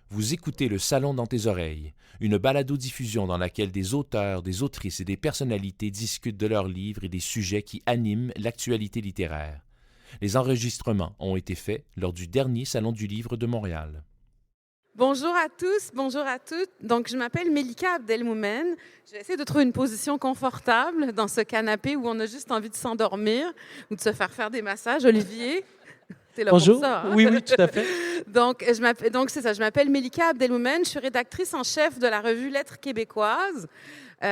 Vous écoutez Le Salon dans tes oreilles, une balado-diffusion dans laquelle des auteurs, des autrices et des personnalités discutent de leurs livres et des sujets qui animent l'actualité littéraire. Les enregistrements ont été faits lors du dernier Salon du Livre de Montréal. Bonjour à tous, bonjour à toutes. Donc, je m'appelle Melika Abdelmoumen. Je vais essayer de trouver une position confortable dans ce canapé où on a juste envie de s'endormir ou de se faire des massages. Olivier, t'es là Bonjour. pour ça. Hein? Oui, tout à fait. Donc, c'est ça, je m'appelle Melika Abdelmoumen. Je suis rédactrice en chef de la revue Lettres québécoises. On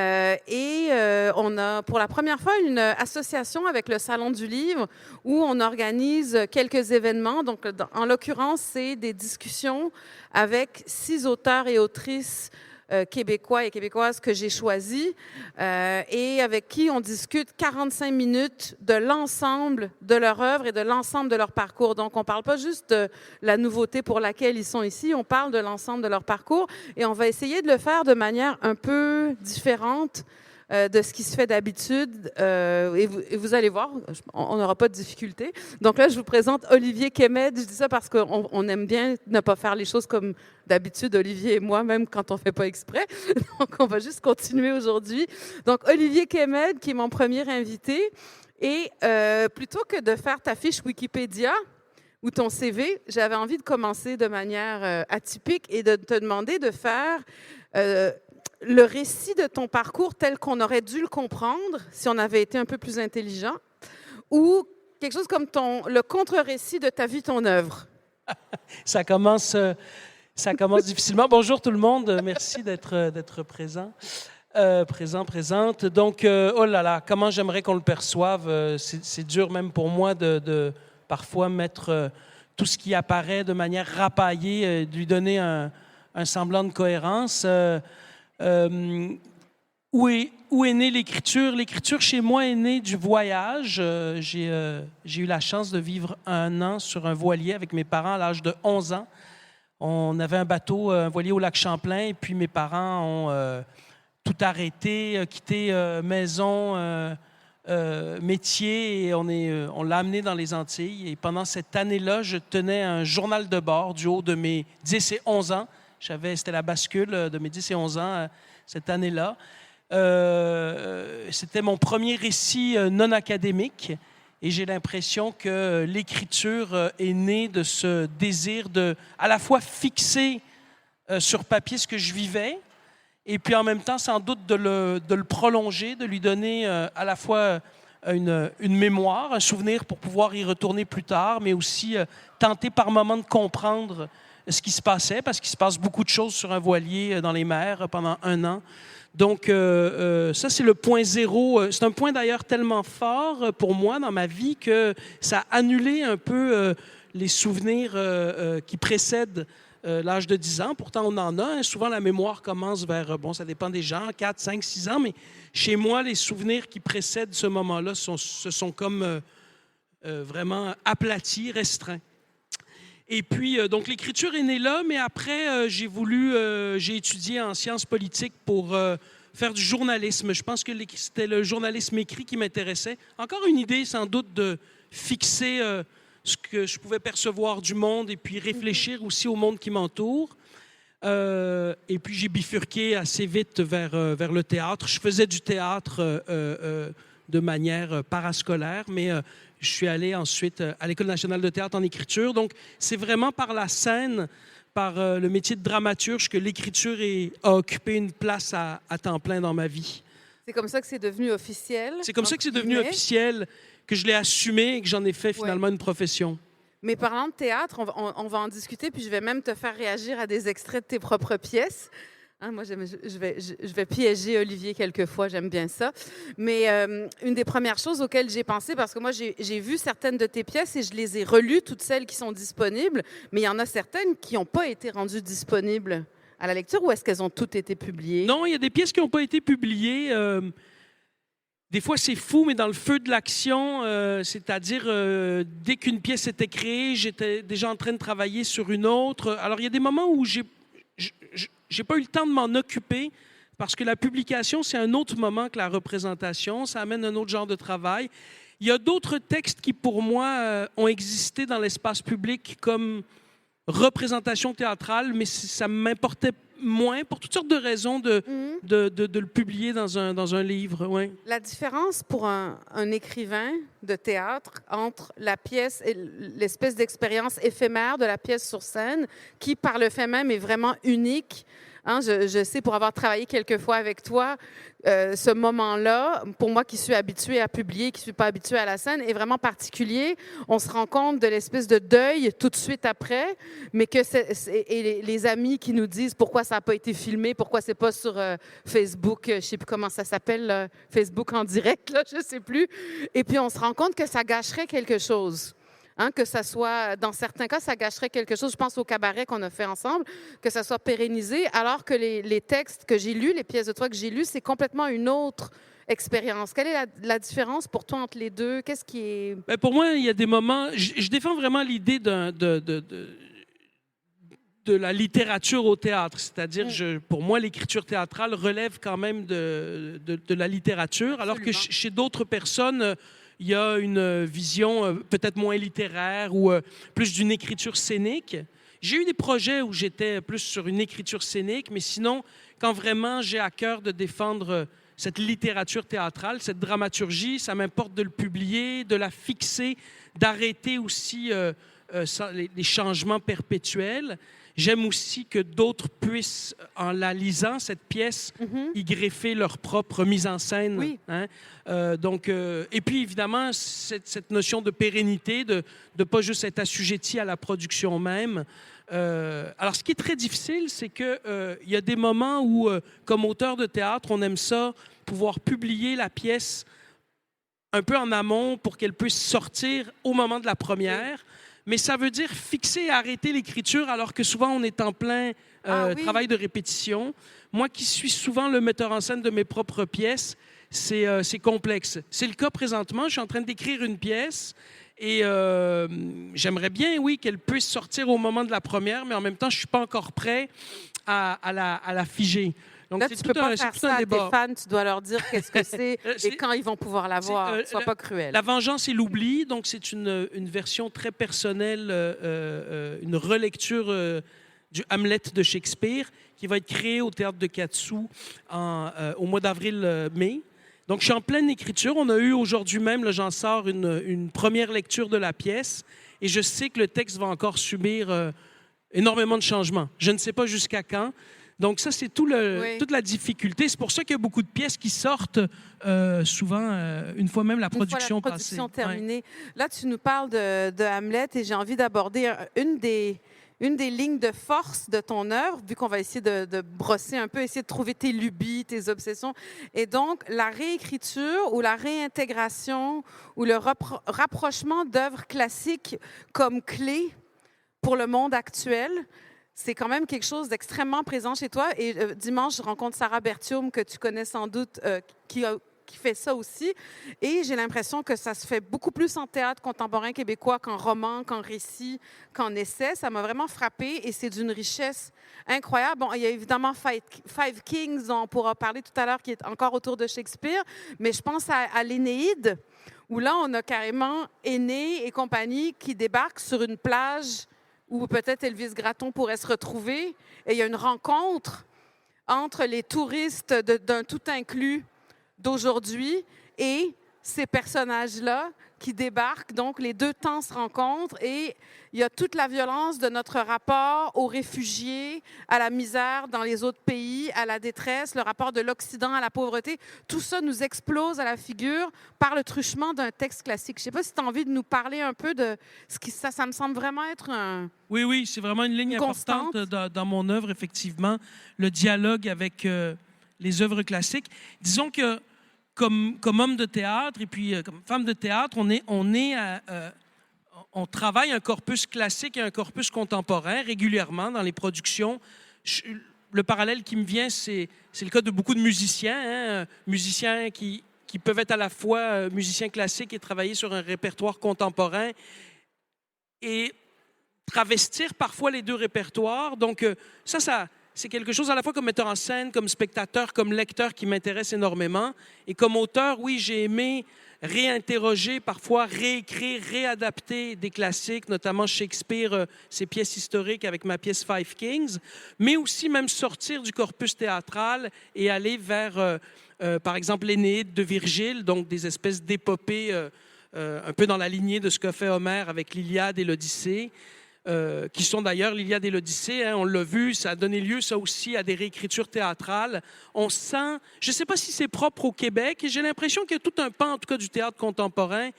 a pour la première fois une association avec le Salon du Livre où on organise quelques événements. Donc, en l'occurrence, c'est des discussions avec 6 auteurs et autrices québécois et québécoises que j'ai choisis et avec qui on discute 45 minutes de l'ensemble de leur œuvre et de l'ensemble de leur parcours. Donc, on ne parle pas juste de la nouveauté pour laquelle ils sont ici, on parle de l'ensemble de leur parcours et on va essayer de le faire de manière un peu différente de ce qui se fait d'habitude. Et vous allez voir, on n'aura pas de difficulté. Donc là, je vous présente Olivier Kemed. Je dis ça parce qu'on aime bien ne pas faire les choses comme d'habitude, Olivier et moi, même quand on ne fait pas exprès. Donc, on va juste continuer aujourd'hui. Donc, Olivier Kemed, qui est mon premier invité. Et plutôt que de faire ta fiche Wikipédia ou ton CV, j'avais envie de commencer de manière atypique et de te demander de faire le récit de ton parcours tel qu'on aurait dû le comprendre si on avait été un peu plus intelligent, ou quelque chose comme le contre-récit de ta vie, ton œuvre. Ça commence difficilement. Bonjour tout le monde, merci d'être présent. Présente. Donc, oh là là, comment j'aimerais qu'on le perçoive. C'est dur même pour moi de parfois mettre tout ce qui apparaît de manière rapaillée, de lui donner un semblant de cohérence. Où est née l'écriture? L'écriture, chez moi, est née du voyage. J'ai eu la chance de vivre 1 an sur un voilier avec mes parents à l'âge de 11 ans. On avait un bateau, un voilier au lac Champlain, et puis mes parents ont tout arrêté, quitté maison, métier, et on l'a amené dans les Antilles. Et pendant cette année-là, je tenais un journal de bord du haut de mes 10 et 11 ans. C'était la bascule de mes 10 et 11 ans cette année-là. C'était mon premier récit non académique et j'ai l'impression que l'écriture est née de ce désir de à la fois fixer sur papier ce que je vivais et puis en même temps sans doute de le prolonger, de lui donner à la fois une mémoire, un souvenir pour pouvoir y retourner plus tard, mais aussi tenter par moments de comprendre ce qui se passait, parce qu'il se passe beaucoup de choses sur un voilier dans les mers pendant 1 an. Donc, ça, c'est le point zéro. C'est un point d'ailleurs tellement fort pour moi dans ma vie que ça a annulé un peu les souvenirs qui précèdent l'âge de 10 ans. Pourtant, on en a. Hein. Souvent, la mémoire commence vers, ça dépend des gens, 4, 5, 6 ans, mais chez moi, les souvenirs qui précèdent ce moment-là se sont comme vraiment aplatis, restreints. Et puis, donc, l'écriture est née là, mais après, j'ai étudié en sciences politiques pour faire du journalisme. Je pense que c'était le journalisme écrit qui m'intéressait. Encore une idée, sans doute, de fixer ce que je pouvais percevoir du monde et puis réfléchir aussi au monde qui m'entoure. Et puis, j'ai bifurqué assez vite vers le théâtre. Je faisais du théâtre de manière parascolaire, mais je suis allé ensuite à l'École nationale de théâtre en écriture. Donc, c'est vraiment par la scène, par le métier de dramaturge que l'écriture a occupé une place à temps plein dans ma vie. C'est comme ça que c'est devenu officiel? C'est comme ça que c'est devenu officiel, que je l'ai assumé et que j'en ai fait finalement une profession. Mais parlant de théâtre, on va en discuter, puis je vais même te faire réagir à des extraits de tes propres pièces. Hein, moi, je vais piéger Olivier quelquefois, j'aime bien ça. Mais une des premières choses auxquelles j'ai pensé, parce que moi, j'ai vu certaines de tes pièces et je les ai relues, toutes celles qui sont disponibles, mais il y en a certaines qui n'ont pas été rendues disponibles à la lecture, ou est-ce qu'elles ont toutes été publiées? Non, il y a des pièces qui n'ont pas été publiées. Des fois, c'est fou, mais dans le feu de l'action, c'est-à-dire dès qu'une pièce était créée, j'étais déjà en train de travailler sur une autre. Alors, il y a des moments où j'ai pas eu le temps de m'en occuper parce que la publication, c'est un autre moment que la représentation. Ça amène un autre genre de travail. Il y a d'autres textes qui, pour moi, ont existé dans l'espace public comme représentation théâtrale, mais ça m'importait moins pour toutes sortes de raisons de le publier dans un livre. Ouais. La différence pour un écrivain de théâtre entre la pièce et l'espèce d'expérience éphémère de la pièce sur scène, qui par le fait même est vraiment unique. Hein, je sais, pour avoir travaillé quelques fois avec toi, ce moment-là, pour moi qui suis habituée à publier, qui ne suis pas habituée à la scène, est vraiment particulier. On se rend compte de l'espèce de deuil tout de suite après, mais que et les amis qui nous disent pourquoi ça n'a pas été filmé, pourquoi c'est pas sur Facebook, je ne sais plus comment ça s'appelle, Facebook en direct, là, je ne sais plus. Et puis on se rend compte que ça gâcherait quelque chose. Hein, que ça soit, dans certains cas, ça gâcherait quelque chose. Je pense au cabaret qu'on a fait ensemble, que ça soit pérennisé, alors que les textes que j'ai lus, les pièces de toi que j'ai lues, c'est complètement une autre expérience. Quelle est la différence pour toi entre les deux? Qu'est-ce qui est... Ben pour moi, il y a des moments... Je défends vraiment l'idée de la littérature au théâtre. C'est-à-dire, pour moi, l'écriture théâtrale relève quand même de la littérature, alors que chez d'autres personnes... il y a une vision peut-être moins littéraire ou plus d'une écriture scénique. J'ai eu des projets où j'étais plus sur une écriture scénique, mais sinon, quand vraiment j'ai à cœur de défendre cette littérature théâtrale, cette dramaturgie, ça m'importe de le publier, de la fixer, d'arrêter aussi les changements perpétuels. J'aime aussi que d'autres puissent, en la lisant, cette pièce, y greffer leur propre mise en scène. Oui. Hein? Et puis, évidemment, cette notion de pérennité, de ne pas juste être assujetti à la production même. Alors, ce qui est très difficile, c'est qu'il y a des moments où, comme auteur de théâtre, on aime ça, pouvoir publier la pièce un peu en amont pour qu'elle puisse sortir au moment de la première. Mais ça veut dire fixer et arrêter l'écriture alors que souvent on est en plein travail de répétition. Moi qui suis souvent le metteur en scène de mes propres pièces, c'est complexe. C'est le cas présentement. Je suis en train d'écrire une pièce et j'aimerais bien, oui, qu'elle puisse sortir au moment de la première, mais en même temps, je ne suis pas encore prêt à la figer. Donc, là, tu ne peux pas faire ça à tes fans. Tu dois leur dire qu'est-ce que c'est et quand ils vont pouvoir la voir. Sois pas cruel. La vengeance et l'oubli, donc c'est une version très personnelle, une relecture du Hamlet de Shakespeare qui va être créée au Théâtre de Katsu au mois d'avril-mai. Donc, je suis en pleine écriture. On a eu aujourd'hui même, là, j'en sors une première lecture de la pièce et je sais que le texte va encore subir énormément de changements. Je ne sais pas jusqu'à quand. Donc, ça, c'est toute la difficulté. C'est pour ça qu'il y a beaucoup de pièces qui sortent souvent une fois même la production passée. Une fois la production terminée. Ouais. Là, tu nous parles de Hamlet et j'ai envie d'aborder une des lignes de force de ton œuvre, vu qu'on va essayer de brosser un peu, essayer de trouver tes lubies, tes obsessions. Et donc, la réécriture ou la réintégration ou le rapprochement d'œuvres classiques comme clé pour le monde actuel, c'est quand même quelque chose d'extrêmement présent chez toi. Et dimanche, je rencontre Sarah Berthiaume, que tu connais sans doute, qui fait ça aussi. Et j'ai l'impression que ça se fait beaucoup plus en théâtre contemporain québécois qu'en roman, qu'en récit, qu'en essai. Ça m'a vraiment frappée et c'est d'une richesse incroyable. Bon, il y a évidemment Five Kings, dont on pourra parler tout à l'heure, qui est encore autour de Shakespeare. Mais je pense à l'Énéide, où là, on a carrément Énée et compagnie qui débarquent sur une plage où peut-être Elvis Gratton pourrait se retrouver. Et il y a une rencontre entre les touristes d'un tout inclus d'aujourd'hui et ces personnages-là qui débarquent. Donc, les deux temps se rencontrent et il y a toute la violence de notre rapport aux réfugiés, à la misère dans les autres pays, à la détresse, le rapport de l'Occident à la pauvreté. Tout ça nous explose à la figure par le truchement d'un texte classique. Je ne sais pas si tu as envie de nous parler un peu de ce qui... Ça me semble vraiment être un... Oui, c'est vraiment une ligne importante dans mon œuvre, effectivement, le dialogue avec les œuvres classiques. Disons que comme homme de théâtre et puis comme femme de théâtre, on travaille un corpus classique et un corpus contemporain régulièrement dans les productions. Le parallèle qui me vient, c'est le cas de beaucoup de musiciens, musiciens qui peuvent être à la fois musiciens classiques et travailler sur un répertoire contemporain et travestir parfois les deux répertoires. Donc ça c'est quelque chose à la fois comme metteur en scène, comme spectateur, comme lecteur qui m'intéresse énormément. Et comme auteur, oui, j'ai aimé réinterroger, parfois réécrire, réadapter des classiques, notamment Shakespeare, ses pièces historiques avec ma pièce Five Kings, mais aussi même sortir du corpus théâtral et aller vers, par exemple, l'Énéide de Virgile, donc des espèces d'épopées un peu dans la lignée de ce qu'a fait Homère avec l'Iliade et l'Odyssée. Qui sont d'ailleurs l'Iliade et l'Odyssée, on l'a vu, ça a donné lieu ça aussi à des réécritures théâtrales. On sent, je ne sais pas si c'est propre au Québec, et j'ai l'impression qu'il y a tout un pan, en tout cas du théâtre contemporain,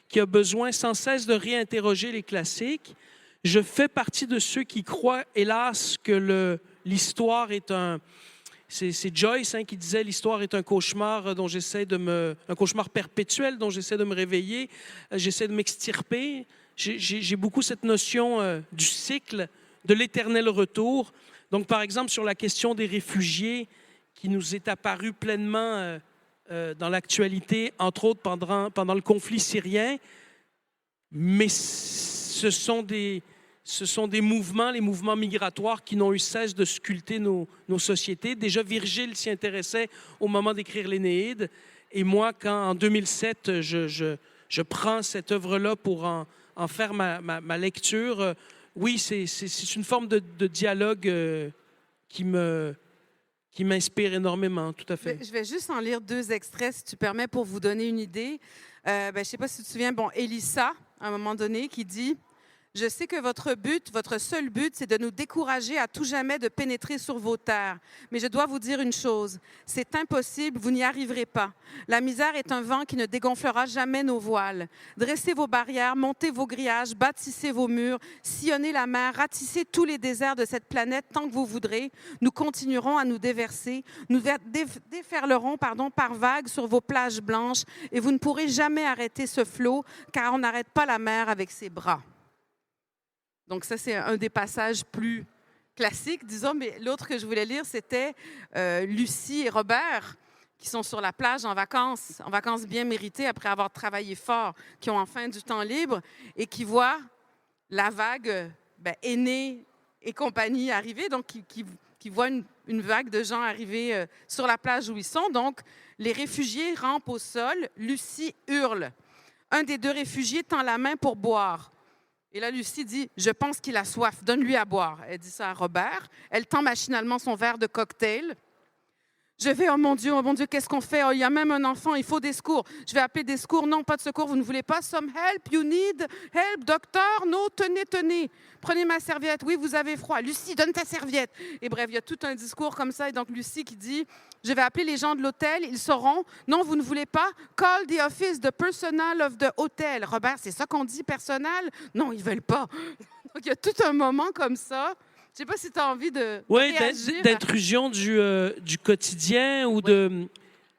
qui a besoin sans cesse de réinterroger les classiques. Je fais partie de ceux qui croient, hélas, que l'histoire est un... C'est Joyce qui disait l'histoire est un cauchemar un cauchemar perpétuel dont j'essaie de me réveiller, j'essaie de m'extirper. J'ai beaucoup cette notion du cycle, de l'éternel retour. Donc, par exemple, sur la question des réfugiés qui nous est apparue pleinement dans l'actualité, entre autres pendant le conflit syrien, mais ce sont des mouvements, les mouvements migratoires qui n'ont eu cesse de sculpter nos sociétés. Déjà, Virgile s'y intéressait au moment d'écrire l'Énéide. Et moi, quand en 2007, je prends cette œuvre-là pour en faire ma lecture, oui, c'est une forme de dialogue qui m'inspire énormément, tout à fait. Je vais juste en lire 2 extraits, si tu permets, pour vous donner une idée. Je ne sais pas si tu te souviens, Élissa, à un moment donné, qui dit... Je sais que votre seul but, c'est de nous décourager à tout jamais de pénétrer sur vos terres. Mais je dois vous dire une chose, c'est impossible, vous n'y arriverez pas. La misère est un vent qui ne dégonflera jamais nos voiles. Dressez vos barrières, montez vos grillages, bâtissez vos murs, sillonnez la mer, ratissez tous les déserts de cette planète tant que vous voudrez. Nous continuerons à nous déverser, nous déferlerons par vagues sur vos plages blanches et vous ne pourrez jamais arrêter ce flot car on n'arrête pas la mer avec ses bras. Donc ça, c'est un des passages plus classiques, disons, mais l'autre que je voulais lire, c'était Lucie et Robert, qui sont sur la plage en vacances bien méritées après avoir travaillé fort, qui ont enfin du temps libre et qui voient la vague Aînée et compagnie arriver, donc qui voient une vague de gens arriver sur la plage où ils sont. Donc, les réfugiés rampent au sol, Lucie hurle. Un des 2 réfugiés tend la main pour boire. Et là, Lucie dit, « Je pense qu'il a soif, donne-lui à boire. » Elle dit ça à Robert. Elle tend machinalement son verre de cocktail. Je vais, oh mon Dieu, qu'est-ce qu'on fait? Oh, il y a même un enfant, il faut des secours. Je vais appeler des secours. Non, pas de secours, vous ne voulez pas. Some help, you need help, docteur. Non, tenez. Prenez ma serviette. Oui, vous avez froid. Lucie, donne ta serviette. Et bref, il y a tout un discours comme ça. Et donc, Lucie qui dit, je vais appeler les gens de l'hôtel, ils sauront. Non, vous ne voulez pas. Call the office, the personnel of the hotel. Robert, c'est ça qu'on dit, personnel? Non, ils ne veulent pas. Donc, il y a tout un moment comme ça. Je ne sais pas si tu as envie de réagir. D'intrusion du quotidien ou de...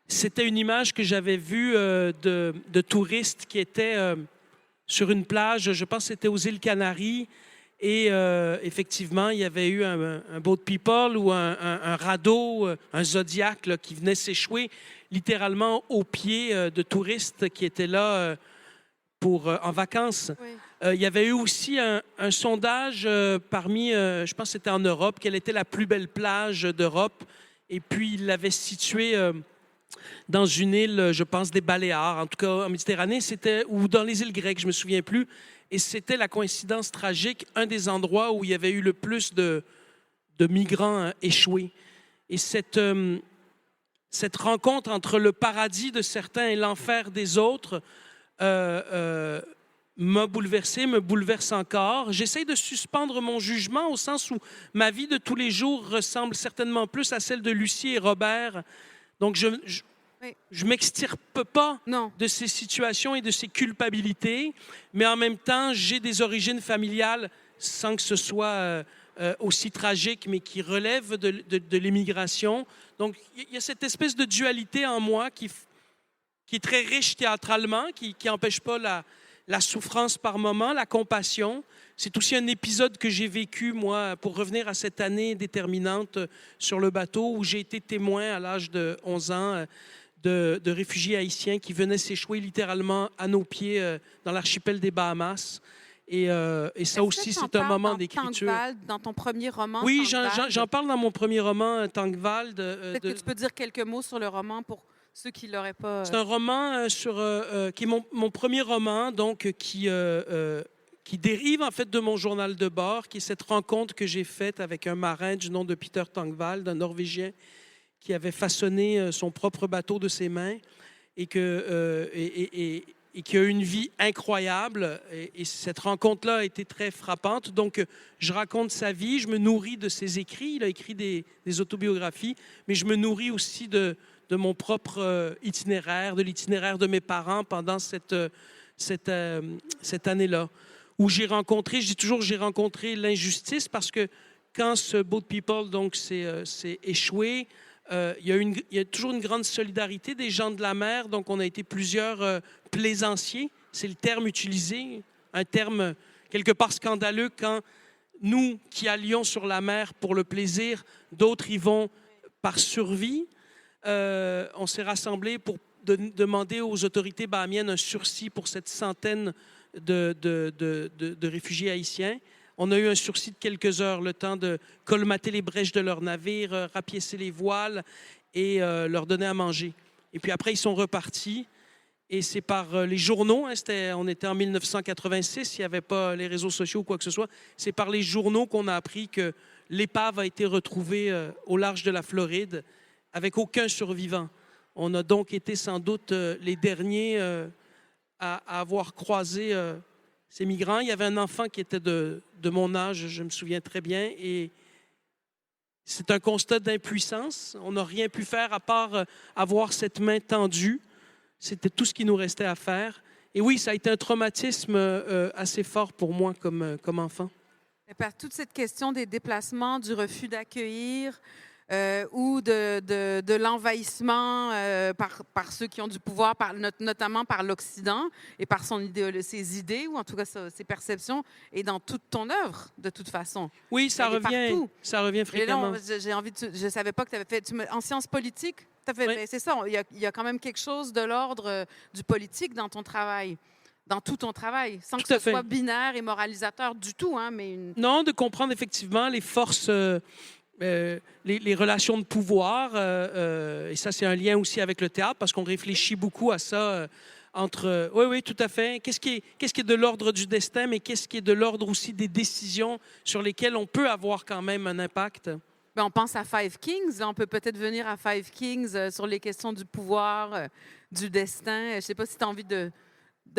C'était une image que j'avais vue de touristes qui étaient sur une plage, je pense que c'était aux îles Canaries, et effectivement, il y avait eu un boat people ou un radeau, un Zodiac là, qui venait s'échouer littéralement aux pieds de touristes qui étaient là en vacances. Oui. Il y avait eu aussi un sondage parmi, je pense que c'était en Europe, quelle était la plus belle plage d'Europe. Et puis, il l'avait située dans une île, je pense, des Baléares, en tout cas en Méditerranée, ou dans les îles grecques, je ne me souviens plus. Et c'était la coïncidence tragique, un des endroits où il y avait eu le plus de migrants échoués. Et cette rencontre entre le paradis de certains et l'enfer des autres m'a bouleversé, me bouleverse encore. J'essaie de suspendre mon jugement au sens où ma vie de tous les jours ressemble certainement plus à celle de Lucie et Robert. Donc, je ne m'extirpe pas de ces situations et de ces culpabilités, mais en même temps, j'ai des origines familiales sans que ce soit aussi tragique, mais qui relèvent de l'immigration. Donc, il y a cette espèce de dualité en moi qui est très riche théâtralement, qui n'empêche pas la souffrance par moment, la compassion. C'est aussi un épisode que j'ai vécu, moi, pour revenir à cette année déterminante sur le bateau, où j'ai été témoin à l'âge de 11 ans de réfugiés haïtiens qui venaient s'échouer littéralement à nos pieds dans l'archipel des Bahamas. Et ça aussi, c'est un moment d'écriture. Dans ton premier roman, oui, j'en parle dans mon premier roman, Tangvald. Peut-être que tu peux dire quelques mots sur le roman pour ceux qui l'auraient pas... C'est un roman qui est mon premier roman, donc qui dérive en fait de mon journal de bord, qui est cette rencontre que j'ai faite avec un marin du nom de Peter Tangvald, un Norvégien qui avait façonné son propre bateau de ses mains et qui a eu une vie incroyable. Et cette rencontre-là a été très frappante. Donc, je raconte sa vie, je me nourris de ses écrits. Il a écrit des autobiographies, mais je me nourris aussi de mon propre itinéraire, de l'itinéraire de mes parents pendant cette année-là, où j'ai rencontré, je dis toujours, j'ai rencontré l'injustice parce que quand ce Boat People donc s'est échoué, il y a toujours une grande solidarité des gens de la mer. Donc, on a été plusieurs plaisanciers. C'est le terme utilisé, un terme quelque part scandaleux quand nous qui allions sur la mer pour le plaisir, d'autres y vont par survie. On s'est rassemblés pour demander aux autorités bahamiennes un sursis pour cette centaine de réfugiés haïtiens. On a eu un sursis de quelques heures, le temps de colmater les brèches de leurs navires, rapiécer les voiles et leur donner à manger. Et puis après, ils sont repartis. Et c'est par les journaux, on était en 1986, il n'y avait pas les réseaux sociaux ou quoi que ce soit. C'est par les journaux qu'on a appris que l'épave a été retrouvée au large de la Floride avec aucun survivant. On a donc été sans doute les derniers à avoir croisé ces migrants. Il y avait un enfant qui était de mon âge, je me souviens très bien, et c'est un constat d'impuissance. On n'a rien pu faire à part avoir cette main tendue. C'était tout ce qui nous restait à faire. Et oui, ça a été un traumatisme assez fort pour moi comme enfant. Et par toute cette question des déplacements, du refus d'accueillir ou de l'envahissement par ceux qui ont du pouvoir, notamment par l'Occident et par ses idées, ou en tout cas ses perceptions, et dans toute ton œuvre, de toute façon. Oui, ça revient fréquemment. Je ne savais pas que tu avais fait en sciences politiques. Oui. C'est ça, il y a quand même quelque chose de l'ordre du politique dans ton travail. Dans tout ton travail, sans que ce soit binaire et moralisateur du tout. Hein, Non, de comprendre effectivement les forces, les relations de pouvoir. Et ça, c'est un lien aussi avec le théâtre, parce qu'on réfléchit beaucoup à ça entre... Oui, tout à fait. Qu'est-ce qui est de l'ordre du destin, mais qu'est-ce qui est de l'ordre aussi des décisions sur lesquelles on peut avoir quand même un impact? On pense à Five Kings. Là, on peut peut-être venir à Five Kings sur les questions du pouvoir, du destin. Je ne sais pas si tu as envie de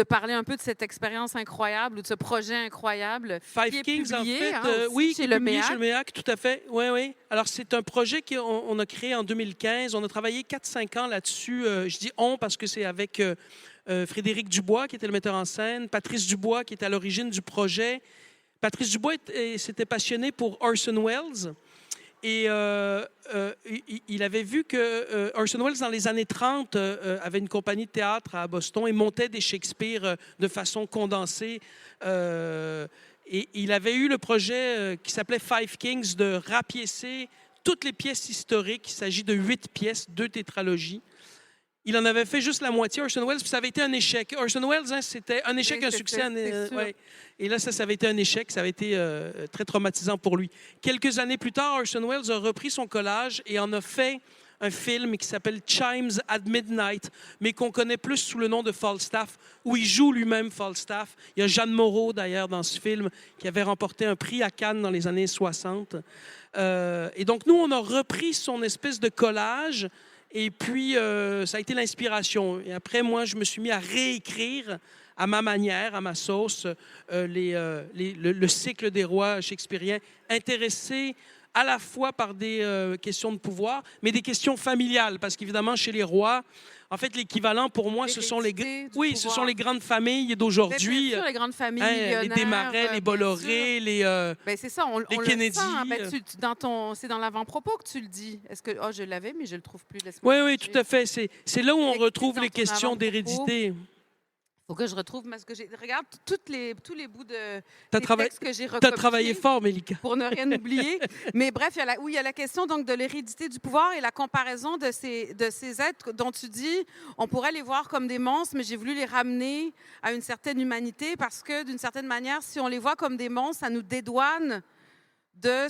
parler un peu de cette expérience incroyable ou de ce projet incroyable. Five Kings, publié, en fait, oui, chez le MEAC, tout à fait. Oui. Alors, c'est un projet qu'on a créé en 2015. On a travaillé 4-5 ans là-dessus. Je dis « on » parce que c'est avec Frédéric Dubois, qui était le metteur en scène, Patrice Dubois, qui était à l'origine du projet. Patrice Dubois s'était passionné pour Orson Welles. Et il avait vu que Orson Welles, dans les années 30, avait une compagnie de théâtre à Boston et montait des Shakespeare de façon condensée. Et il avait eu le projet qui s'appelait Five Kings de rapiécer toutes les pièces historiques. Il s'agit de 8 pièces, 2 tétralogies. Il en avait fait juste la moitié, Orson Welles, puis ça avait été un échec. Orson Welles, c'était un échec, un succès. Et là, ça avait été un échec. Ça avait été très traumatisant pour lui. Quelques années plus tard, Orson Welles a repris son collage et en a fait un film qui s'appelle Chimes at Midnight, mais qu'on connaît plus sous le nom de Falstaff, où il joue lui-même Falstaff. Il y a Jeanne Moreau, d'ailleurs, dans ce film, qui avait remporté un prix à Cannes dans les années 60. Et donc, nous, on a repris son espèce de collage. Et puis, ça a été l'inspiration. Et après, moi, je me suis mis à réécrire à ma manière, à ma sauce, le cycle des rois shakespeariens, intéressé à la fois par des questions de pouvoir, mais des questions familiales. Parce qu'évidemment, chez les rois, en fait, l'équivalent pour moi, ce sont les grandes familles d'aujourd'hui. Bien sûr, les grandes familles, les Desmarais, les Bolloré, les c'est ça, on Kennedy. Le sent, c'est dans l'avant-propos que tu le dis. Est-ce que je l'avais, mais je le trouve plus. Oui, tout à fait. C'est là où on retrouve les questions d'hérédité. Il faut que je retrouve, parce que regarde tous les bouts de textes que j'ai recopiés. Tu as travaillé fort, Mélika. Pour ne rien oublier. Mais bref, il y a la question donc, de l'hérédité du pouvoir et la comparaison de ces êtres dont tu dis, on pourrait les voir comme des monstres, mais j'ai voulu les ramener à une certaine humanité parce que, d'une certaine manière, si on les voit comme des monstres, ça nous dédouane de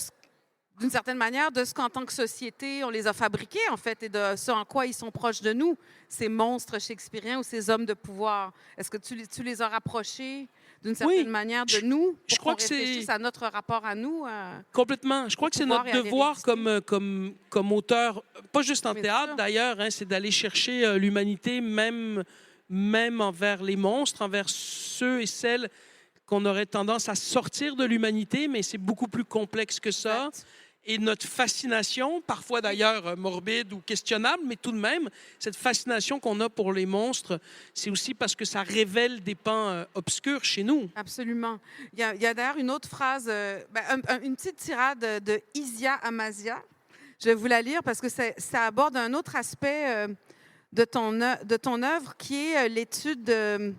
d'une certaine manière, de ce qu'en tant que société, on les a fabriqués, en fait, et de ce en quoi ils sont proches de nous, ces monstres shakespeariens ou ces hommes de pouvoir. Est-ce que tu les as rapprochés d'une certaine manière de nous je pour crois qu'on que c'est réfléchisse à notre rapport à nous? complètement. Je crois que c'est notre devoir comme auteur, pas juste en Bien théâtre sûr. d'ailleurs, hein, c'est d'aller chercher l'humanité, même envers les monstres, envers ceux et celles qu'on aurait tendance à sortir de l'humanité, mais c'est beaucoup plus complexe que ça. Exact. Et notre fascination, parfois d'ailleurs morbide ou questionnable, mais tout de même, cette fascination qu'on a pour les monstres, c'est aussi parce que ça révèle des pans obscurs chez nous. Absolument. Il y a d'ailleurs une autre phrase, une petite tirade de Isia Amasia. Je vais vous la lire parce que ça aborde un autre aspect de ton œuvre qui est l'étude de...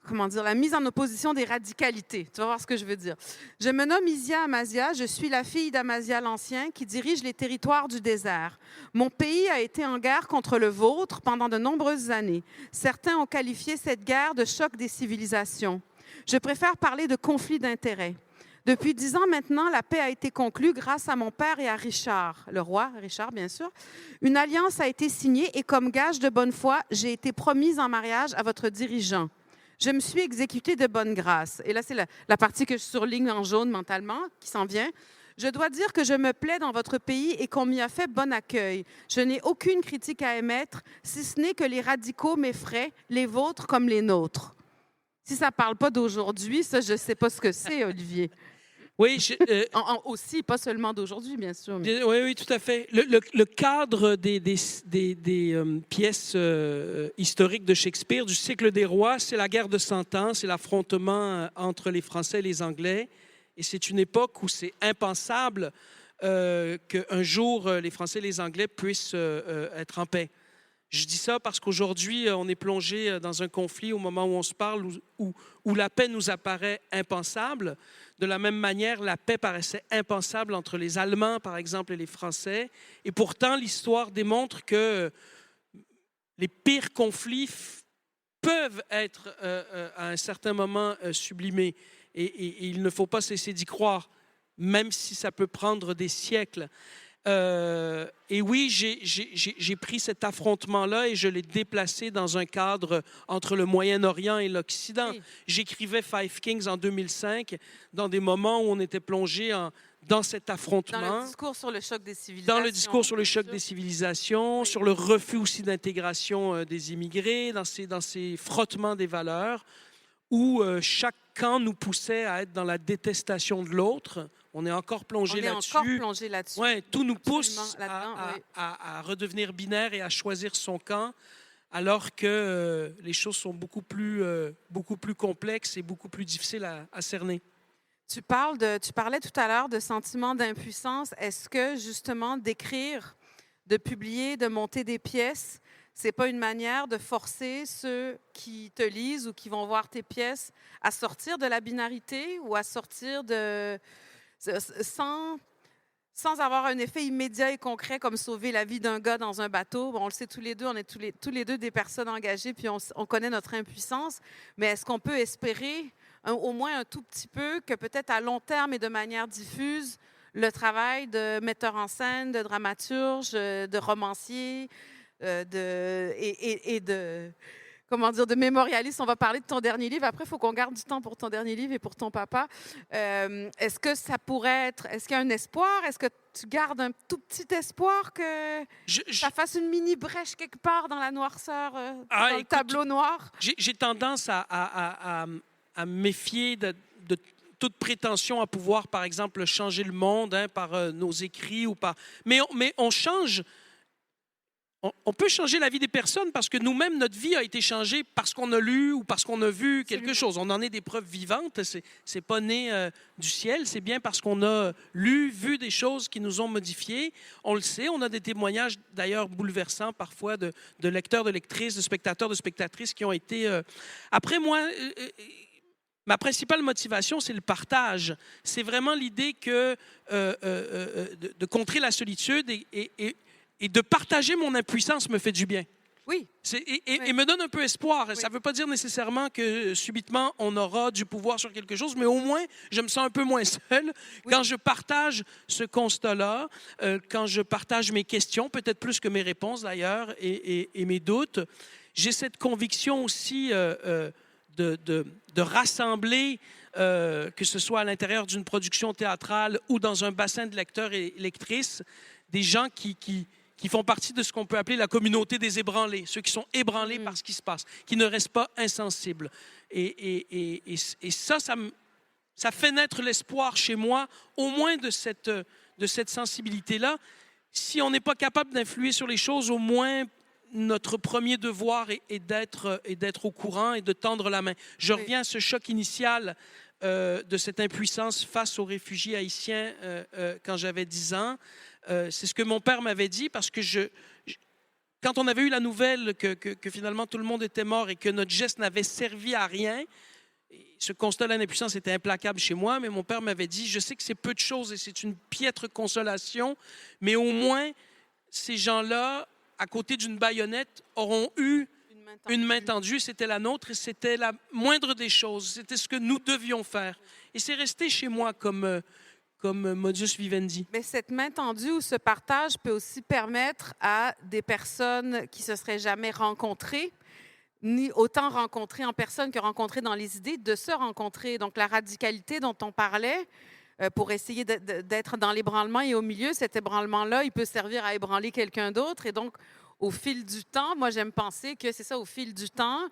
Comment dire, la mise en opposition des radicalités. Tu vas voir ce que je veux dire. Je me nomme Isia Amasia, je suis la fille d'Amasia l'Ancien qui dirige les territoires du désert. Mon pays a été en guerre contre le vôtre pendant de nombreuses années. Certains ont qualifié cette guerre de choc des civilisations. Je préfère parler de conflit d'intérêts. Depuis 10 ans maintenant, la paix a été conclue grâce à mon père et à Richard, le roi Richard, bien sûr. Une alliance a été signée et comme gage de bonne foi, j'ai été promise en mariage à votre dirigeant. Je me suis exécutée de bonne grâce. Et là, c'est la partie que je surligne en jaune mentalement, qui s'en vient. Je dois dire que je me plais dans votre pays et qu'on m'y a fait bon accueil. Je n'ai aucune critique à émettre, si ce n'est que les radicaux m'effraient, les vôtres comme les nôtres. Si ça ne parle pas d'aujourd'hui, ça, je ne sais pas ce que c'est, Olivier. Oui, Aussi, pas seulement d'aujourd'hui, bien sûr. Mais... oui, tout à fait. Le cadre des pièces historiques de Shakespeare, du cycle des rois, c'est la guerre de 100 ans, c'est l'affrontement entre les Français et les Anglais. Et c'est une époque où c'est impensable qu'un jour les Français et les Anglais puissent être en paix. Je dis ça parce qu'aujourd'hui, on est plongé dans un conflit au moment où on se parle, où la paix nous apparaît impensable. De la même manière, la paix paraissait impensable entre les Allemands, par exemple, et les Français. Et pourtant, l'histoire démontre que les pires conflits peuvent être, à un certain moment, sublimés. Et il ne faut pas cesser d'y croire, même si ça peut prendre des siècles. Et oui, j'ai pris cet affrontement-là et je l'ai déplacé dans un cadre entre le Moyen-Orient et l'Occident. Oui. J'écrivais Five Kings en 2005, dans des moments où on était plongé dans cet affrontement. Dans le discours sur le choc des civilisations. Dans le discours sur le choc des civilisations, Oui. sur le refus aussi d'intégration des immigrés, dans ces frottements des valeurs, où chaque camp nous poussait à être dans la détestation de l'autre. On est encore plongé là-dessus. On est encore plongé là-dessus. Ouais, tout nous pousse oui. à redevenir binaire et à choisir son camp, alors que les choses sont beaucoup plus complexes et beaucoup plus difficiles à cerner. Tu parlais tout à l'heure de sentiment d'impuissance. Est-ce que, justement, d'écrire, de publier, de monter des pièces, c'est pas une manière de forcer ceux qui te lisent ou qui vont voir tes pièces à sortir de la binarité ou à sortir sans avoir un effet immédiat et concret comme sauver la vie d'un gars dans un bateau? Bon, on le sait tous les deux, on est tous les deux des personnes engagées, puis on connaît notre impuissance, mais est-ce qu'on peut espérer au moins un tout petit peu que peut-être à long terme et de manière diffuse, le travail de metteur en scène, de dramaturge, de romancier, de mémorialiste. On va parler de ton dernier livre. Après, il faut qu'on garde du temps pour ton dernier livre et pour ton papa. Est-ce que ça pourrait être... Est-ce qu'il y a un espoir? Est-ce que tu gardes un tout petit espoir que ça fasse une mini brèche quelque part dans la noirceur, dans le tableau noir? J'ai tendance à me méfier de toute prétention à pouvoir, par exemple, changer le monde par nos écrits ou par... Mais on change... On peut changer la vie des personnes parce que nous-mêmes, notre vie a été changée parce qu'on a lu ou parce qu'on a vu quelque chose. On en est des preuves vivantes. C'est pas né du ciel. C'est bien parce qu'on a lu, vu des choses qui nous ont modifiés. On le sait. On a des témoignages d'ailleurs bouleversants parfois de lecteurs, de lectrices, de spectateurs, de spectatrices qui ont été... Après, moi... Ma principale motivation, c'est le partage. C'est vraiment l'idée que de contrer la solitude et de partager mon impuissance me fait du bien. Oui. Et me donne un peu espoir. Oui. Ça ne veut pas dire nécessairement que subitement on aura du pouvoir sur quelque chose, mais au moins je me sens un peu moins seul quand je partage ce constat-là, quand je partage mes questions, peut-être plus que mes réponses d'ailleurs, et mes doutes. J'ai cette conviction aussi de rassembler, que ce soit à l'intérieur d'une production théâtrale ou dans un bassin de lecteurs et lectrices, des gens qui font partie de ce qu'on peut appeler la communauté des ébranlés, ceux qui sont ébranlés par ce qui se passe, qui ne restent pas insensibles. Et ça fait naître l'espoir chez moi, au moins de cette sensibilité-là. Si on n'est pas capable d'influer sur les choses, au moins notre premier devoir est d'être au courant et de tendre la main. Je reviens à ce choc initial de cette impuissance face aux réfugiés haïtiens quand j'avais 10 ans. C'est ce que mon père m'avait dit, parce que quand on avait eu la nouvelle que finalement tout le monde était mort et que notre geste n'avait servi à rien, ce constat de l'impuissance était implacable chez moi, mais mon père m'avait dit, je sais que c'est peu de choses et c'est une piètre consolation, mais au moins ces gens-là, à côté d'une baïonnette, auront eu une main tendue. C'était la nôtre et c'était la moindre des choses. C'était ce que nous devions faire. Et c'est resté chez moi comme modus vivendi. Mais cette main tendue ou ce partage peut aussi permettre à des personnes qui ne se seraient jamais rencontrées, ni autant rencontrées en personne que rencontrées dans les idées, de se rencontrer. Donc, la radicalité dont on parlait, pour essayer d'être dans l'ébranlement et au milieu, cet ébranlement-là, il peut servir à ébranler quelqu'un d'autre. Et donc, au fil du temps, moi, j'aime penser que c'est ça, au fil du temps,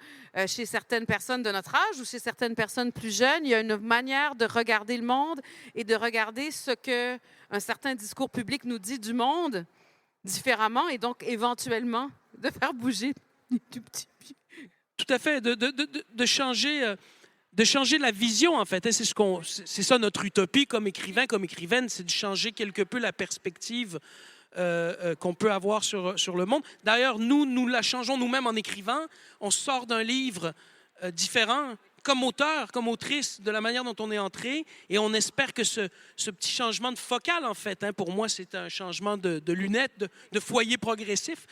chez certaines personnes de notre âge ou chez certaines personnes plus jeunes, il y a une manière de regarder le monde et de regarder ce qu'un certain discours public nous dit du monde différemment et donc, éventuellement, de faire bouger du petit pied. Tout à fait, de changer la vision, en fait. C'est ça notre utopie comme écrivain, comme écrivaine, c'est de changer quelque peu la perspective qu'on peut avoir sur le monde. D'ailleurs, nous la changeons nous-mêmes en écrivant. On sort d'un livre différent, comme auteur, comme autrice, de la manière dont on est entré, et on espère que ce petit changement de focale, en fait, pour moi, c'est un changement de lunettes, de foyer progressif.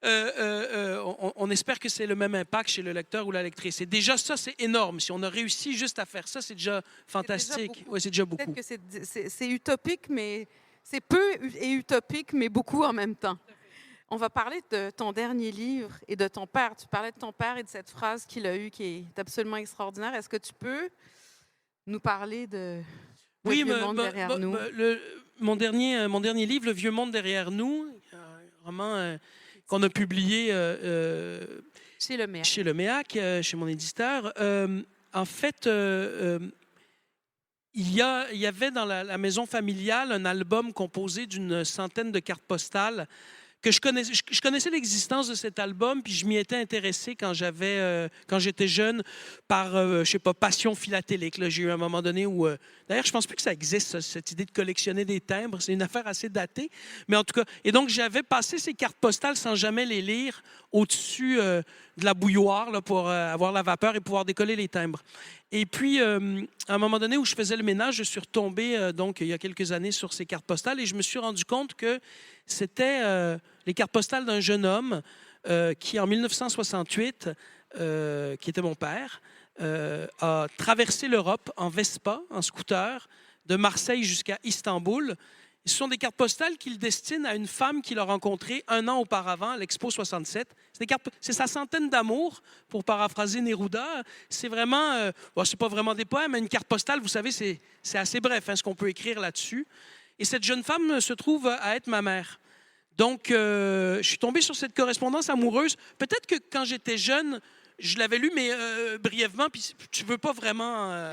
On espère que c'est le même impact chez le lecteur ou la lectrice. Et déjà, ça, c'est énorme. Si on a réussi juste à faire ça, c'est déjà fantastique. Oui, c'est déjà beaucoup. Peut-être que c'est utopique, mais c'est peu et utopique, mais beaucoup en même temps. On va parler de ton dernier livre et de ton père. Tu parlais de ton père et de cette phrase qu'il a eue qui est absolument extraordinaire. Est-ce que tu peux nous parler de Le vieux monde derrière nous? Mon dernier livre, Le vieux monde derrière nous, un roman qu'on a publié Chez le MEAC. Chez le MEAC, chez mon éditeur. En fait, il y avait dans la maison familiale un album composé d'une centaine de cartes postales que je connaissais l'existence de cet album, puis je m'y étais intéressé quand j'étais jeune par, je sais pas, passion philatélique. J'ai eu un moment donné où... D'ailleurs, je pense plus que ça existe, cette idée de collectionner des timbres. C'est une affaire assez datée. Mais en tout cas... Et donc, j'avais passé ces cartes postales sans jamais les lire au-dessus de la bouilloire là, pour avoir la vapeur et pouvoir décoller les timbres. Et puis, à un moment donné où je faisais le ménage, je suis retombé, donc, il y a quelques années, sur ces cartes postales et je me suis rendu compte que c'était les cartes postales d'un jeune homme qui, en 1968, qui était mon père, a traversé l'Europe en Vespa, en scooter, de Marseille jusqu'à Istanbul. Ce sont des cartes postales qu'il destine à une femme qu'il a rencontrée un an auparavant à l'Expo 67. C'est sa centaine d'amour, pour paraphraser Neruda. C'est vraiment, c'est pas vraiment des poèmes, mais une carte postale, vous savez, c'est assez bref, ce qu'on peut écrire là-dessus. Et cette jeune femme se trouve à être ma mère. Donc, je suis tombé sur cette correspondance amoureuse. Peut-être que quand j'étais jeune, je l'avais lu, mais brièvement, puis tu ne veux pas vraiment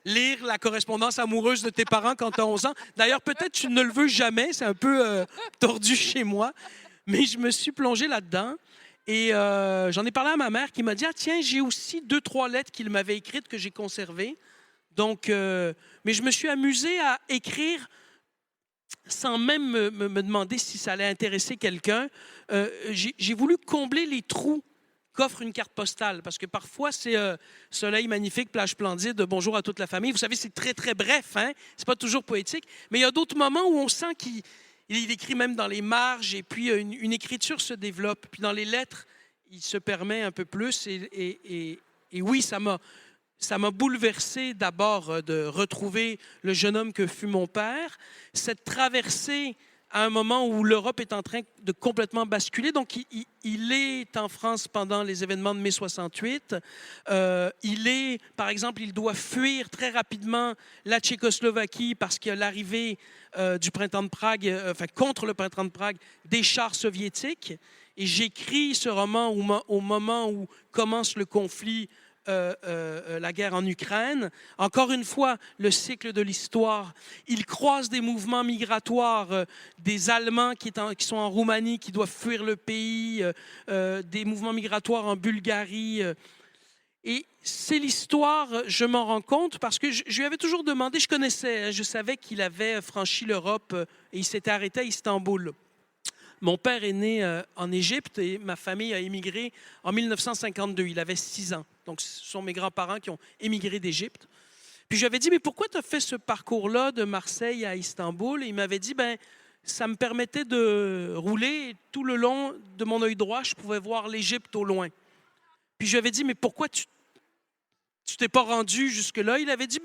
lire la correspondance amoureuse de tes parents quand tu as 11 ans. D'ailleurs, peut-être tu ne le veux jamais, c'est un peu tordu chez moi, mais je me suis plongé là-dedans. Et j'en ai parlé à ma mère qui m'a dit « Ah tiens, j'ai aussi 2-3 lettres qu'il m'avait écrites que j'ai conservées. » Donc, mais je me suis amusé à écrire sans même me demander si ça allait intéresser quelqu'un. J'ai voulu combler les trous qu'offre une carte postale, parce que parfois, c'est soleil magnifique, plage splendide, bonjour à toute la famille. Vous savez, c'est très, très bref, c'est pas toujours poétique, mais il y a d'autres moments où on sent il écrit même dans les marges, et puis une écriture se développe. Puis dans les lettres, il se permet un peu plus. Et oui, ça m'a bouleversé d'abord de retrouver le jeune homme que fut mon père. Cette traversée à un moment où l'Europe est en train de complètement basculer. Donc, il est en France pendant les événements de mai 68. Par exemple, il doit fuir très rapidement la Tchécoslovaquie parce qu'il y a l'arrivée du printemps de Prague, contre le printemps de Prague, des chars soviétiques. Et j'écris ce roman au moment où commence le conflit, la guerre en Ukraine. Encore une fois, le cycle de l'histoire. Il croise des mouvements migratoires, des Allemands qui sont en Roumanie, qui doivent fuir le pays, des mouvements migratoires en Bulgarie. Et c'est l'histoire, je m'en rends compte, parce que je lui avais toujours demandé, je connaissais, je savais qu'il avait franchi l'Europe et il s'était arrêté à Istanbul. Mon père est né en Égypte et ma famille a émigré en 1952. Il avait 6 ans. Donc, ce sont mes grands-parents qui ont émigré d'Égypte. Puis, je lui avais dit, mais pourquoi tu as fait ce parcours-là de Marseille à Istanbul? Et il m'avait dit, ça me permettait de rouler et tout le long de mon œil droit, je pouvais voir l'Égypte au loin. Puis, je lui avais dit, mais pourquoi tu t'es pas rendu jusque-là? Il avait dit,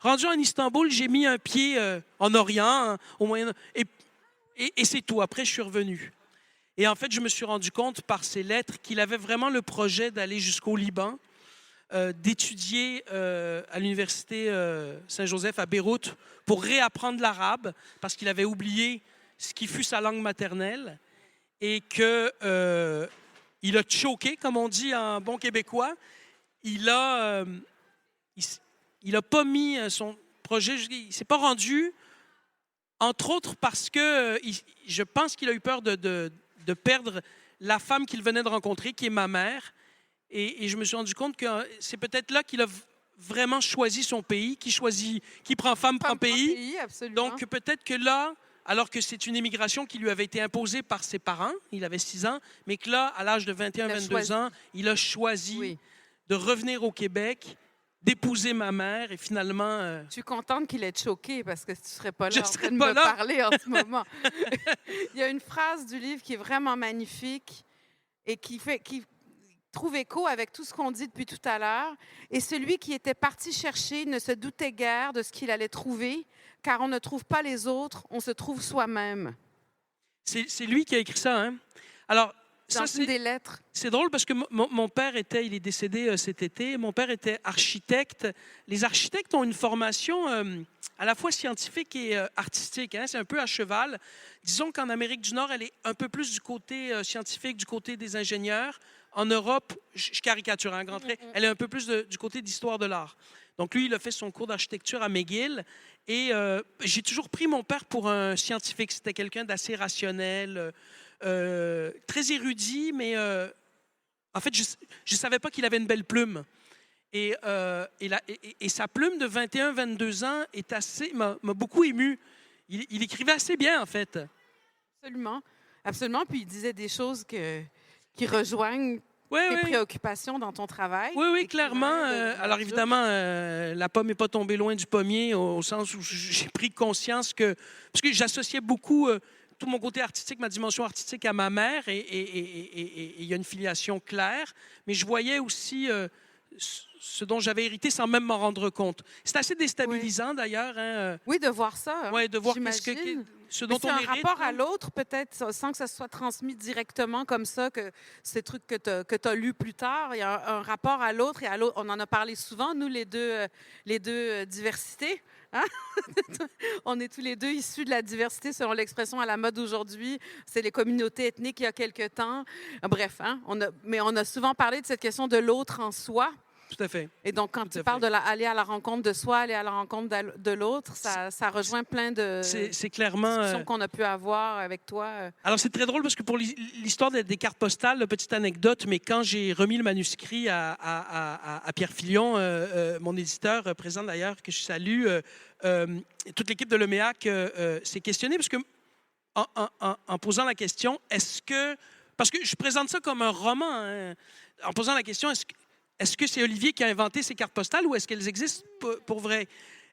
rendu en Istanbul, j'ai mis un pied en Orient, au Moyen. Et c'est tout. Après, je suis revenu. Et en fait, je me suis rendu compte par ses lettres qu'il avait vraiment le projet d'aller jusqu'au Liban, d'étudier à l'université Saint-Joseph à Beyrouth pour réapprendre l'arabe, parce qu'il avait oublié ce qui fut sa langue maternelle, et qu'il a choqué, comme on dit en bon québécois. Il a pas mis son projet, il ne s'est pas rendu. Entre autres parce que je pense qu'il a eu peur de perdre la femme qu'il venait de rencontrer, qui est ma mère. Et je me suis rendu compte que c'est peut-être là qu'il a vraiment choisi son pays, qui prend femme, prend pays. Absolument. Donc peut-être que là, alors que c'est une émigration qui lui avait été imposée par ses parents, il avait 6 ans, mais que là, à l'âge de 21-22 ans, il a choisi de revenir au Québec, d'épouser ma mère et finalement... Je suis contente qu'il ait choqué parce que tu ne serais pas là en train de me parler en ce moment. Il y a une phrase du livre qui est vraiment magnifique et qui trouve écho avec tout ce qu'on dit depuis tout à l'heure. Et celui qui était parti chercher ne se doutait guère de ce qu'il allait trouver, car on ne trouve pas les autres, on se trouve soi-même. C'est lui qui a écrit ça, hein? Alors, dans une des lettres. C'est drôle parce que mon père il est décédé cet été. Mon père était architecte. Les architectes ont une formation à la fois scientifique et artistique. Hein? C'est un peu à cheval. Disons qu'en Amérique du Nord, elle est un peu plus du côté scientifique, du côté des ingénieurs. En Europe, je caricature un grand trait, elle est un peu plus du côté d'histoire de l'art. Donc lui, il a fait son cours d'architecture à McGill. Et j'ai toujours pris mon père pour un scientifique. C'était quelqu'un d'assez rationnel, très érudit, mais en fait, je ne savais pas qu'il avait une belle plume. Et sa plume de 21-22 ans m'a beaucoup ému. Il écrivait assez bien, en fait. Absolument. Absolument. Puis il disait des choses qui rejoignent tes préoccupations dans ton travail. Oui, clairement. Alors évidemment, la pomme n'est pas tombée loin du pommier, au sens où j'ai pris conscience que... Parce que j'associais beaucoup... tout mon côté artistique, ma dimension artistique à ma mère, et il y a une filiation claire, mais je voyais aussi ce dont j'avais hérité sans même m'en rendre compte. C'est assez déstabilisant, d'ailleurs. Hein. Oui, de voir ça. Oui, de voir ce dont on hérite. C'est un rapport à l'autre, peut-être, sans que ça soit transmis directement comme ça, que ces trucs que tu as lus plus tard. Il y a un rapport à l'autre et à l'autre. On en a parlé souvent, nous, les deux diversités. Hein? On est tous les deux issus de la diversité, selon l'expression à la mode aujourd'hui. C'est les communautés ethniques il y a quelque temps. Bref, hein? Mais on a souvent parlé de cette question de l'autre en soi. Tout à fait. Et donc, quand tu parles d'aller à la rencontre de soi, aller à la rencontre de l'autre, ça rejoint plein de discussions qu'on a pu avoir avec toi. Alors, c'est très drôle parce que pour l'histoire des cartes postales, petite anecdote, mais quand j'ai remis le manuscrit à Pierre Filion, mon éditeur présent d'ailleurs, que je salue, toute l'équipe de l'EMEAC s'est questionnée parce que en posant la question, parce que je présente ça comme un roman, hein, en posant la question, est-ce que c'est Olivier qui a inventé ces cartes postales ou est-ce qu'elles existent pour vrai?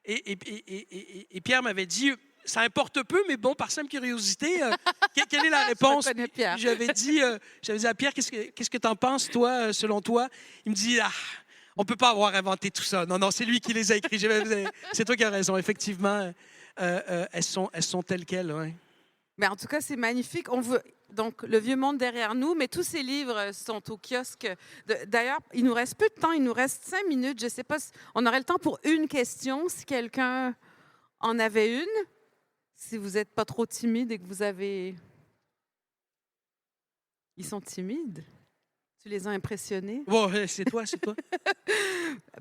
Et Pierre m'avait dit, ça importe peu, mais bon, par simple curiosité, quelle est la réponse? Je connais Pierre. J'avais dit à Pierre, qu'est-ce que tu en penses, toi, selon toi? Il me dit, on ne peut pas avoir inventé tout ça. Non, c'est lui qui les a écrits. C'est toi qui as raison. Effectivement, elles sont telles quelles. Ouais. Mais en tout cas, c'est magnifique. On veut donc le vieux monde derrière nous, mais tous ces livres sont au kiosque. D'ailleurs, il nous reste peu de temps. Il nous reste 5 minutes. Je ne sais pas si on aurait le temps pour une question, si quelqu'un en avait une. Si vous n'êtes pas trop timide et que vous avez... Ils sont timides. Tu les as impressionnés. Bon, c'est toi.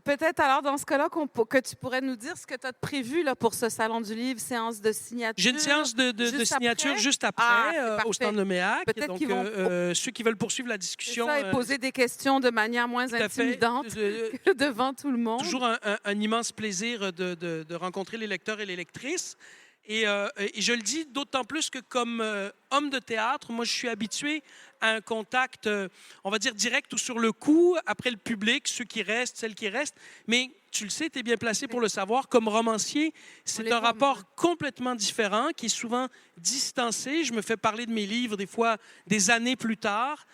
Peut-être alors dans ce cas-là que tu pourrais nous dire ce que tu as prévu là, pour ce salon du livre, séance de signature. J'ai une séance de signature juste après au stand de Méac. Peut-être qu'ils vont... ceux qui veulent poursuivre la discussion... Ça, et poser des questions de manière moins intimidante que devant tout le monde. Toujours un immense plaisir de rencontrer les lecteurs et les lectrices. Et je le dis d'autant plus que comme homme de théâtre, moi, je suis habitué à un contact, on va dire, direct ou sur le coup, après le public, ceux qui restent, celles qui restent. Mais tu le sais, tu es bien placé pour le savoir. Comme romancier, c'est un rapport complètement différent, qui est souvent distancé. Je me fais parler de mes livres, des fois, des années plus tard,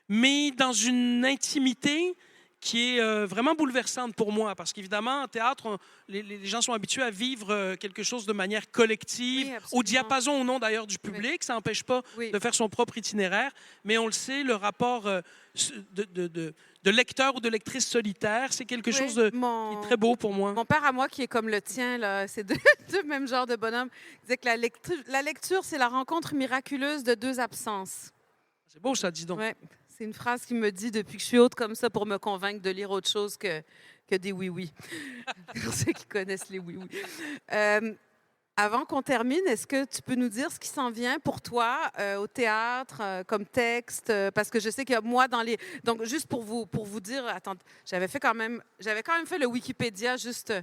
mais dans une intimité qui est vraiment bouleversante pour moi, parce qu'évidemment, en théâtre, les gens sont habitués à vivre quelque chose de manière collective, au diapason ou non d'ailleurs du public, ça n'empêche pas de faire son propre itinéraire, mais on le sait, le rapport de lecteur ou de lectrice solitaire, c'est quelque chose qui est très beau pour moi. Mon père à moi, qui est comme le tien, là, c'est deux même genre de bonhomme, disait que la lecture, c'est la rencontre miraculeuse de deux absences. C'est beau ça, dis donc. Ouais. C'est une phrase qu'il me dit depuis que je suis haute comme ça pour me convaincre de lire autre chose que des oui-oui. Pour ceux qui connaissent les oui-oui. Avant qu'on termine, est-ce que tu peux nous dire ce qui s'en vient pour toi au théâtre comme texte? Parce que je sais que moi, donc, juste pour vous dire, attends, j'avais quand même fait le Wikipédia juste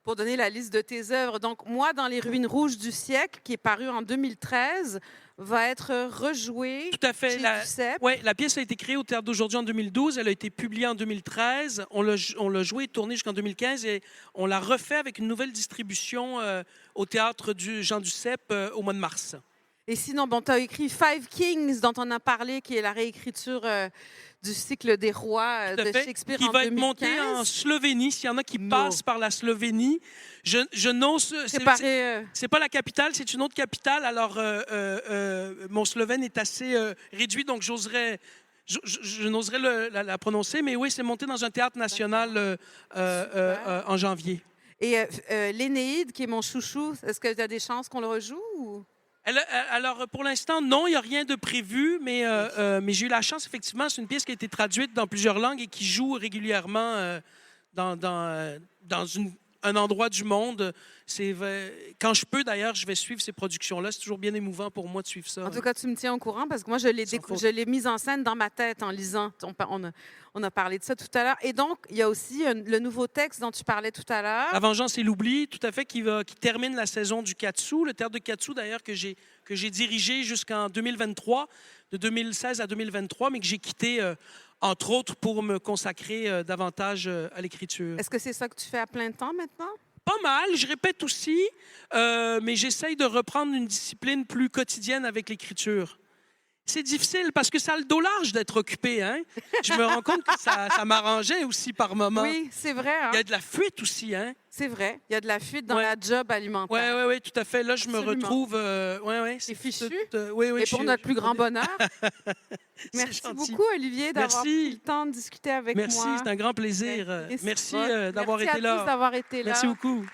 pour donner la liste de tes œuvres. Donc, moi, dans Les Ruines rouges du siècle, qui est paru en 2013, va être rejouée. Tout à fait. La pièce a été créée au Théâtre d'Aujourd'hui en 2012. Elle a été publiée en 2013. On l'a jouée et tournée jusqu'en 2015 et on l'a refait avec une nouvelle distribution au Théâtre du Jean Duceppe au mois de mars. Et sinon, tu as écrit Five Kings, dont on a parlé, qui est la réécriture du cycle des rois de Shakespeare en 2015. Qui va être monté en Slovénie. S'il y en a qui passent par la Slovénie, je n'ose... C'est pas la capitale, c'est une autre capitale. Alors, mon slovène est assez réduit, donc je n'oserais la prononcer. Mais oui, c'est monté dans un théâtre national en janvier. Et l'Énéide, qui est mon chouchou, est-ce que tu as des chances qu'on le rejoue ou... Alors, pour l'instant, non, il n'y a rien de prévu, mais j'ai eu la chance, effectivement, c'est une pièce qui a été traduite dans plusieurs langues et qui joue régulièrement dans un endroit du monde. Quand je peux, d'ailleurs, je vais suivre ces productions-là. C'est toujours bien émouvant pour moi de suivre ça. En tout cas, tu me tiens au courant parce que moi, je l'ai mise en scène dans ma tête en lisant. On a parlé de ça tout à l'heure. Et donc, il y a aussi le nouveau texte dont tu parlais tout à l'heure. La vengeance et l'oubli, tout à fait, qui termine la saison du Katsu. Le théâtre de Katsu, d'ailleurs, que j'ai dirigé jusqu'en 2023, de 2016 à 2023, mais que j'ai quitté... entre autres, pour me consacrer davantage à l'écriture. Est-ce que c'est ça que tu fais à plein temps maintenant? Pas mal, je répète aussi, mais j'essaye de reprendre une discipline plus quotidienne avec l'écriture. C'est difficile parce que ça a le dos large d'être occupé. Hein? Je me rends compte que ça m'arrangeait aussi par moments. Oui, c'est vrai. Hein? Il y a de la fuite aussi. Hein? C'est vrai. Il y a de la fuite dans la job alimentaire. Oui, tout à fait. Là, je me retrouve... c'est fichu. Et pour notre plus grand bonheur. Merci beaucoup, Olivier, d'avoir pris le temps de discuter avec moi. Merci, c'est un grand plaisir. Merci d'avoir été là. Merci à tous d'avoir été là. Merci beaucoup.